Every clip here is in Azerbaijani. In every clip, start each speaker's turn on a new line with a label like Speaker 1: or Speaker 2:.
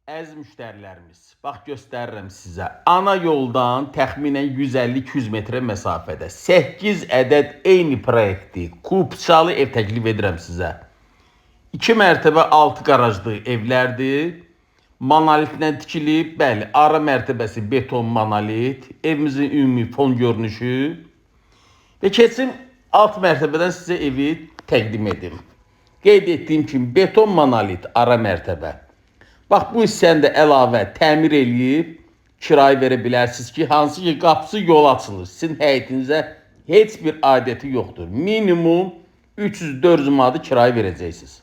Speaker 1: Əziz müştərilərimiz, bax göstərirəm sizə. Ana yoldan təxminən 150-200 metrə məsafədə 8 ədəd eyni proyektli kubçalı ev təklif edirəm sizə. 2 mərtəbə 6 qarajlı evlərdir. Monolitlə tikilib, bəli, ara mərtəbəsi beton monolit. Evimizin ümumi fon görünüşü. Və keçim alt mərtəbədən sizə evi təqdim edim. Qeyd etdiyim kimi beton monolit ara mərtəbə. Bax bu hissəni də əlavə təmir eləyib kirayə verə bilərsiniz ki, hansı ki qapısı yola açılır. Sizin həyətinizə heç bir adəti yoxdur. Minimum 300-400 manat kirayə verəcəksiniz.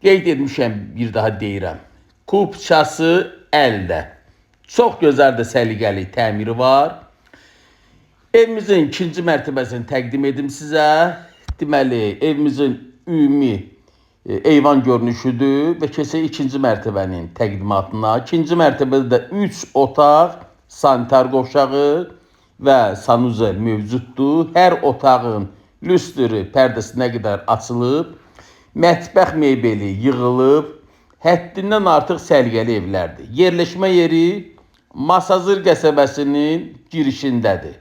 Speaker 1: Qeyd etmişəm, bir daha deyirəm. Kubçası əldə. Çox gözəl də səliqəli təmiri var. Evimizin ikinci mərtəbəsini təqdim edim sizə. Deməli, evimizin ümumi eyvan görünüşüdür və keçək ikinci mərtəbənin təqdimatına. İkinci mərtəbədə də 3 otaq, sanitar qovşağı və sanuzel mövcuddur. Hər otağın lüstri pərdəsinə qədər açılıb, mətbəx mebeli yığılıb, həddindən artıq səliqəli evlərdir. Yerləşmə yeri Masazır qəsəbəsinin girişindədir.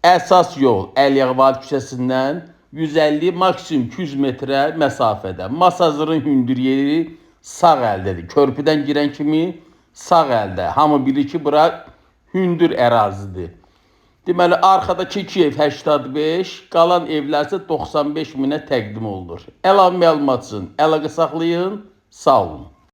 Speaker 1: Əsas yol Əliyağvad küçəsindən 150, maksimum 200 metrə məsafədə. Masazırın hündür yeri sağ əldədir. Körpüdən girən kimi sağ əldə. Hamı bilir ki, bura hündür ərazidir. Deməli, arxadakı 2 ev 85, qalan evlər isə 95 minə təqdim olunur. Əlavə məlumat üçün əlaqə saxlayın. Sağ olun.